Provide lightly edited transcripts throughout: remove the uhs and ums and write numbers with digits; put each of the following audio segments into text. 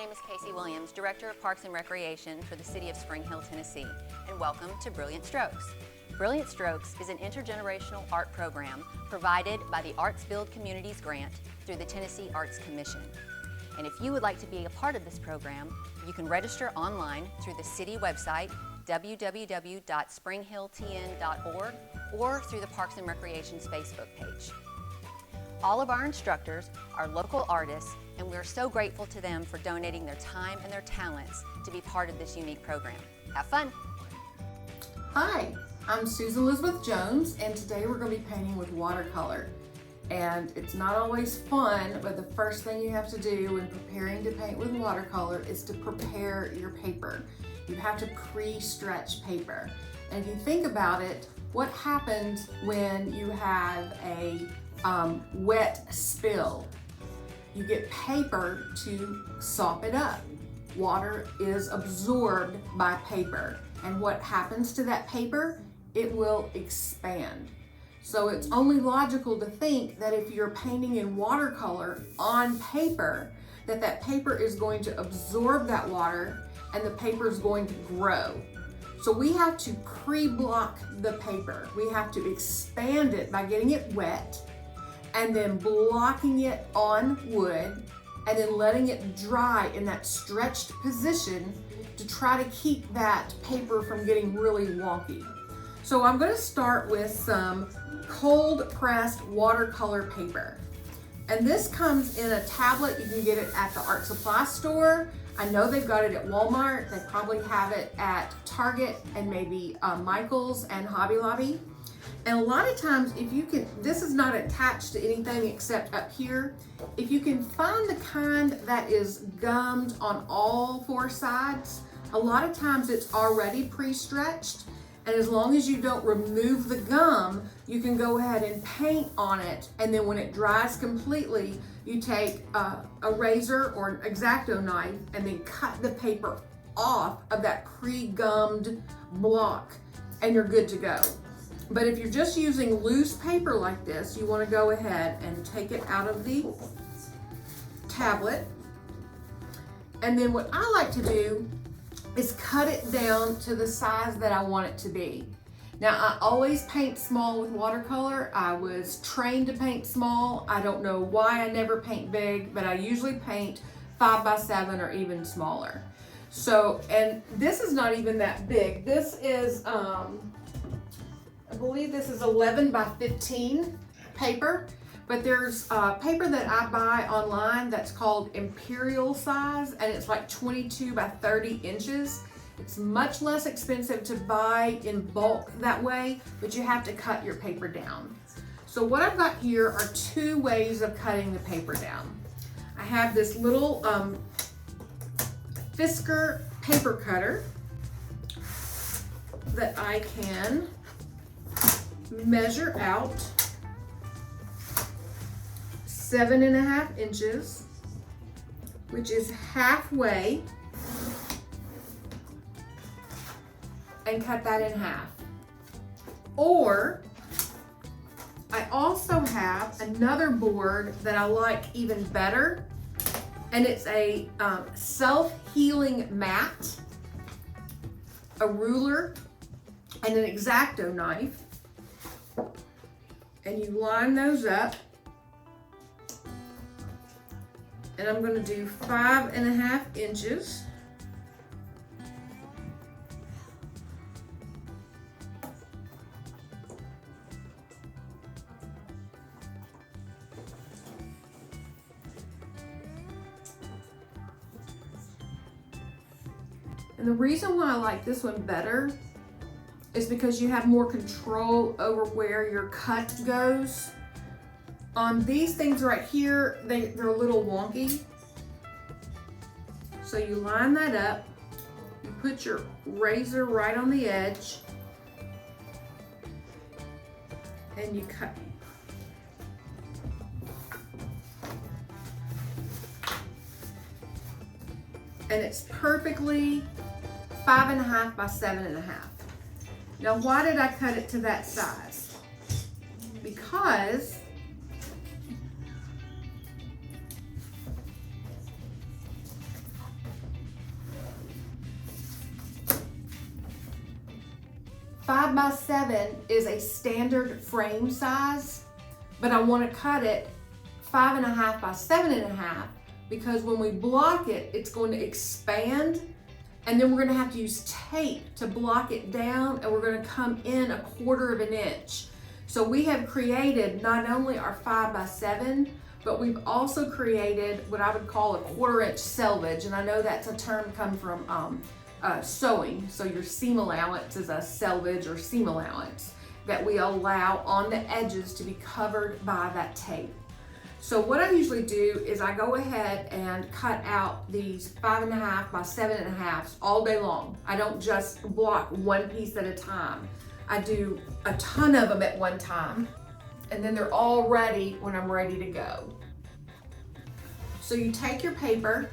name is Casey Williams, Director of Parks and Recreation for the City of Spring Hill, Tennessee, and welcome to Brilliant Strokes. Brilliant Strokes is an intergenerational art program provided by the Arts Build Communities Grant through the Tennessee Arts Commission. And if you would like to be a part of this program, you can register online through the city website, www.springhilltn.org, or through the Parks and Recreation's Facebook page. All of our instructors are local artists, and we are so grateful to them for donating their time and their talents to be part of this unique program. Have fun! Hi, I'm Susan Elizabeth Jones, and today we're going to be painting with watercolor. And it's not always fun, but the first thing you have to do when preparing to paint with watercolor is to prepare your paper. You have to pre-stretch paper. And if you think about it, what happens when you have a wet spill? You get paper to sop it up. Water is absorbed by paper. And what happens to that paper? It will expand. So it's only logical to think that if you're painting in watercolor on paper, that paper is going to absorb that water and the paper is going to grow. So we have to pre-block the paper. We have to expand it by getting it wet and then blocking it on wood and then letting it dry in that stretched position to try to keep that paper from getting really wonky. So I'm going to start with some cold pressed watercolor paper. And this comes in a tablet. You can get it at the art supply store. I know they've got it at Walmart. They probably have it at Target and maybe Michael's and Hobby Lobby. And a lot of times, if you can, this is not attached to anything except up here. If you can find the kind that is gummed on all four sides, a lot of times it's already pre-stretched. And as long as you don't remove the gum, you can go ahead and paint on it. And then when it dries completely, you take a razor or an X-Acto knife and then cut the paper off of that pre-gummed block and you're good to go. But if you're just using loose paper like this, you want to go ahead and take it out of the tablet. And then what I like to do is cut it down to the size that I want it to be. Now, I always paint small with watercolor. I was trained to paint small. I don't know why I never paint big, but I usually paint 5x7 or even smaller. So, and this is not even that big. This is, I believe this is 11x15 paper, but there's paper that I buy online that's called imperial size, and it's like 22x30 inches. It's much less expensive to buy in bulk that way, but you have to cut your paper down. So what I've got here are two ways of cutting the paper down. I have this little Fisker paper cutter that I can measure out 7.5 inches, which is halfway, and cut that in half. Or I also have another board that I like even better, and it's a self-healing mat, a ruler, and an X-Acto knife. And you line those up. And I'm going to do 5.5 inches. And the reason why I like this one better is because you have more control over where your cut goes. On these things right here, they're a little wonky. So you line that up, you put your razor right on the edge, and you cut. And it's perfectly 5.5 by 7.5. Now, why did I cut it to that size? Because 5x7 is a standard frame size, but I want to cut it 5.5 by 7.5 because when we block it, it's going to expand, and then we're going to have to use tape to block it down, and we're going to come in 1/4 of an inch. So we have created not only our 5x7, but we've also created what I would call a 1/4 inch selvage, and I know that's a term come from sewing. So your seam allowance is a selvage or seam allowance that we allow on the edges to be covered by that tape. So what I usually do is I go ahead and cut out these 5.5 by 7.5 all day long. I don't just block one piece at a time. I do a ton of them at one time, and then they're all ready when I'm ready to go. So you take your paper,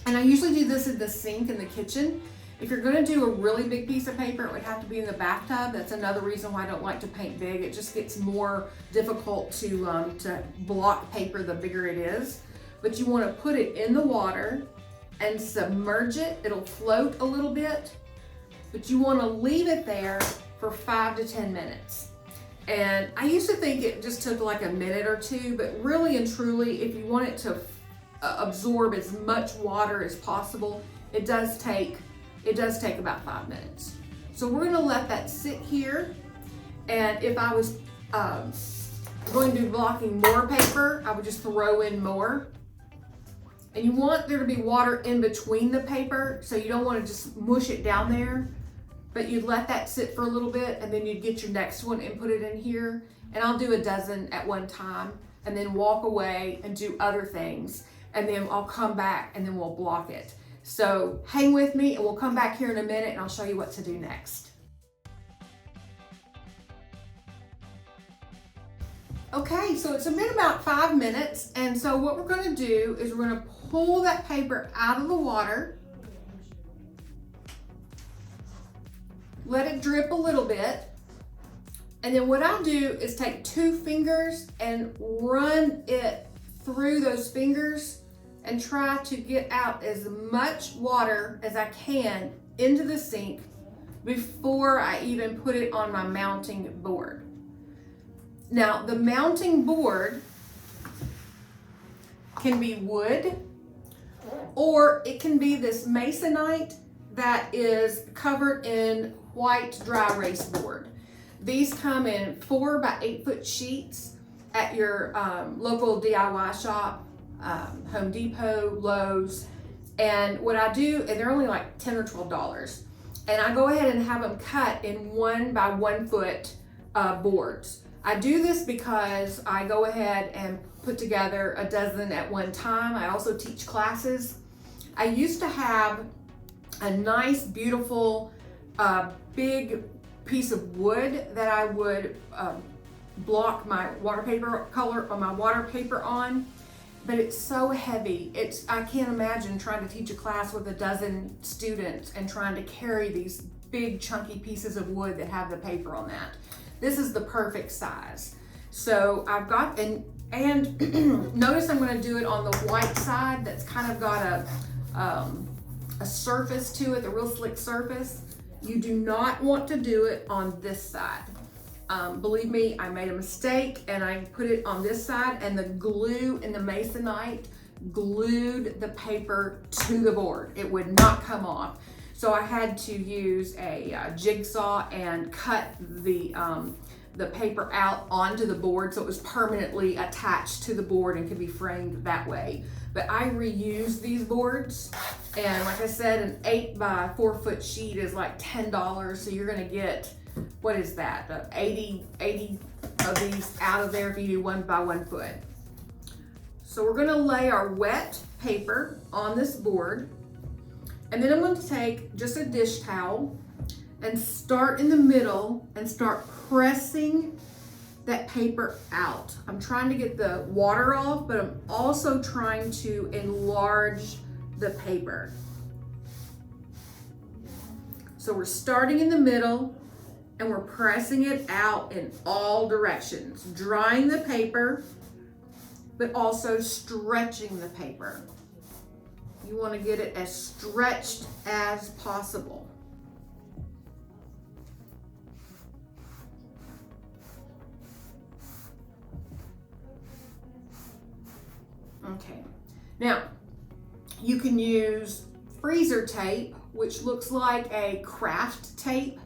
and I usually do this in the sink in the kitchen. If you're gonna do a really big piece of paper, it would have to be in the bathtub. That's another reason why I don't like to paint big. It just gets more difficult to block paper the bigger it is. But you wanna put it in the water and submerge it. It'll float a little bit, but you wanna leave it there for 5 to 10 minutes. And I used to think it just took like a minute or two, but really and truly, if you want it to absorb as much water as possible, it does take about 5 minutes. So we're gonna let that sit here. And if I was going to be blocking more paper, I would just throw in more. And you want there to be water in between the paper, so you don't want to just mush it down there, but you'd let that sit for a little bit, and then you'd get your next one and put it in here. And I'll do a dozen at one time, and then walk away and do other things. And then I'll come back and then we'll block it. So hang with me, and we'll come back here in a minute and I'll show you what to do next. Okay, so it's been about 5 minutes, and so what we're gonna do is we're gonna pull that paper out of the water, let it drip a little bit, and then what I'll do is take 2 fingers and run it through those fingers and try to get out as much water as I can into the sink before I even put it on my mounting board. Now, the mounting board can be wood, or it can be this masonite that is covered in white dry erase board. These come in 4 by 8 foot sheets at your local DIY shop, Home Depot, Lowe's. And what I do, and they're only like $10 or $12, and I go ahead and have them cut in 1 by 1 foot boards. I do this because I go ahead and put together a dozen at one time. I also teach classes. I used to have a nice, beautiful, big piece of wood that I would block my water paper on, but it's so heavy. I can't imagine trying to teach a class with a dozen students and trying to carry these big chunky pieces of wood that have the paper on that. This is the perfect size. So I've got, and notice I'm gonna do it on the white side that's kind of got a surface to it, a real slick surface. You do not want to do it on this side. Believe me, I made a mistake and I put it on this side, and the glue in the masonite glued the paper to the board. It would not come off. So I had to use a jigsaw and cut the paper out onto the board so it was permanently attached to the board and could be framed that way. But I reuse these boards, and like I said, an 8 by 4 foot sheet is like $10, so you're gonna get, what is that, 80 of these out of there if you do 1 by 1 foot. So we're gonna lay our wet paper on this board, and then I'm going to take just a dish towel and start in the middle and start pressing that paper out. I'm trying to get the water off, but I'm also trying to enlarge the paper. So we're starting in the middle and we're pressing it out in all directions, drying the paper, but also stretching the paper. You want to get it as stretched as possible. Okay, now you can use freezer tape, which looks like a craft tape.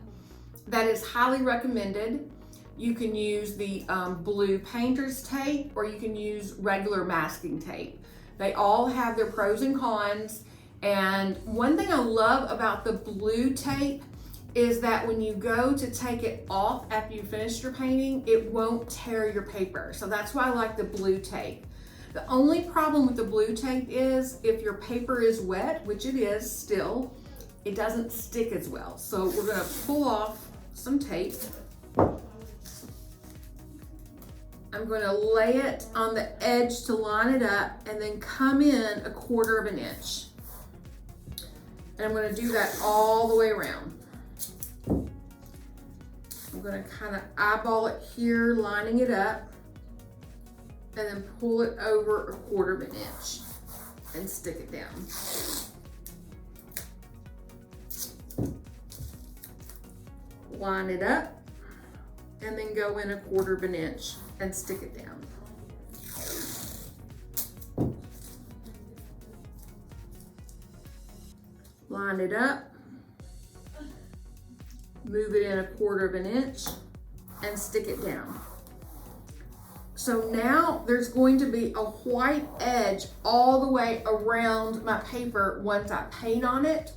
That is highly recommended. You can use the blue painter's tape, or you can use regular masking tape. They all have their pros and cons. And one thing I love about the blue tape is that when you go to take it off after you finish your painting, it won't tear your paper. So that's why I like the blue tape. The only problem with the blue tape is if your paper is wet, which it is still, it doesn't stick as well. So we're gonna pull off some tape. I'm going to lay it on the edge to line it up and then come in 1/4 of an inch. And I'm going to do that all the way around. I'm going to kind of eyeball it here, lining it up, and then pull it over 1/4 of an inch and stick it down. Line it up and then go in 1/4 of an inch and stick it down. Line it up, move it in 1/4 of an inch and stick it down. So now there's going to be a white edge all the way around my paper once I paint on it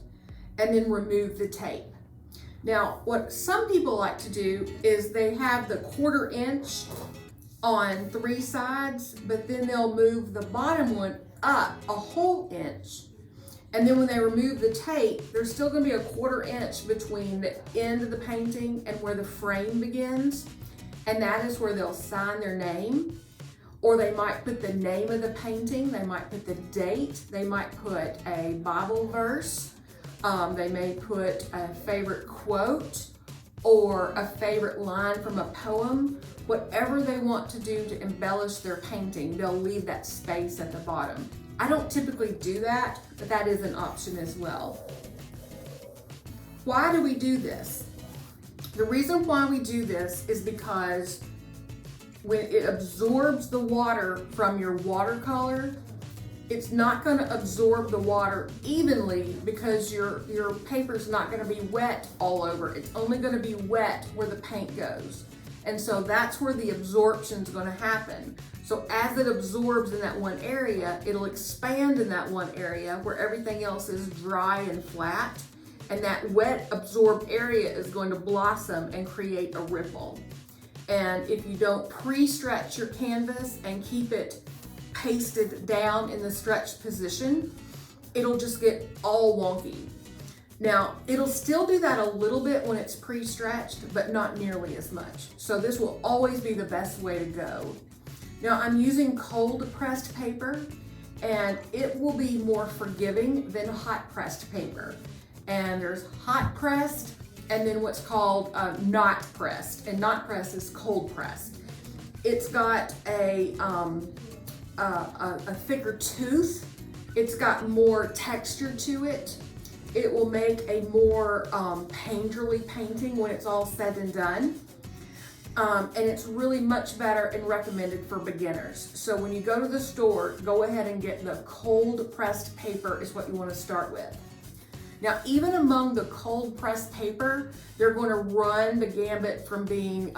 and then remove the tape. Now, what some people like to do is they have the 1/4 inch on 3 sides, but then they'll move the bottom one up a whole inch. And then when they remove the tape, there's still gonna be a 1/4 inch between the end of the painting and where the frame begins. And that is where they'll sign their name. Or they might put the name of the painting, they might put the date, they might put a Bible verse, they may put a favorite quote or a favorite line from a poem. Whatever they want to do to embellish their painting, they'll leave that space at the bottom. I don't typically do that, but that is an option as well. Why do we do this? The reason why we do this is because when it absorbs the water from your watercolor, it's not going to absorb the water evenly because your paper's not going to be wet all over. It's only going to be wet where the paint goes. And so that's where the absorption is going to happen. So as it absorbs in that one area, it'll expand in that one area where everything else is dry and flat. And that wet absorbed area is going to blossom and create a ripple. And if you don't pre-stretch your canvas and keep it pasted down in the stretched position, it'll just get all wonky. Now, it'll still do that a little bit when it's pre-stretched, but not nearly as much. So this will always be the best way to go. Now, I'm using cold pressed paper, and it will be more forgiving than hot pressed paper. And there's hot pressed, and then what's called not pressed. And not pressed is cold pressed. It's got a thicker tooth. It's got more texture to it. It will make a more painterly painting when it's all said and done. And it's really much better and recommended for beginners. So when you go to the store, go ahead and get the cold pressed paper is what you want to start with. Now, even among the cold pressed paper, they're going to run the gambit from being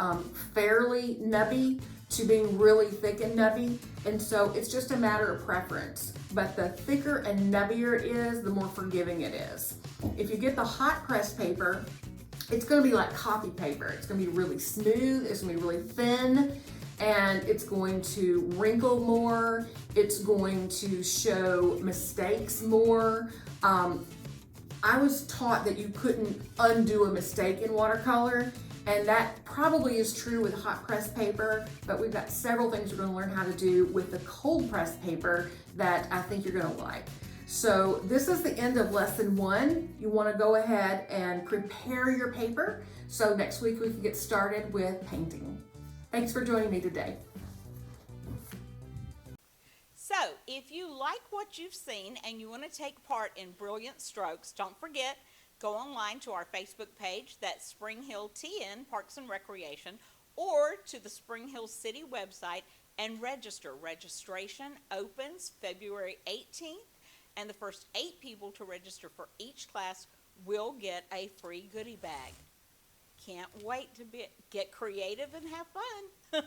fairly nubby to being really thick and nubby. And so it's just a matter of preference. But the thicker and nubbier it is, the more forgiving it is. If you get the hot pressed paper, it's gonna be like copy paper. It's gonna be really smooth, it's gonna be really thin, and it's going to wrinkle more. It's going to show mistakes more. I was taught that you couldn't undo a mistake in watercolor, and that probably is true with hot pressed paper, but we've got several things we're gonna learn how to do with the cold pressed paper that I think you're gonna like. So this is the end of lesson 1. You wanna go ahead and prepare your paper. So next week we can get started with painting. Thanks for joining me today. So, if you like what you've seen and you want to take part in Brilliant Strokes, don't forget, go online to our Facebook page, that's Spring Hill TN Parks and Recreation, or to the Spring Hill City website and register. Registration opens February 18th, and the first 8 people to register for each class will get a free goodie bag. Can't wait to get creative and have fun.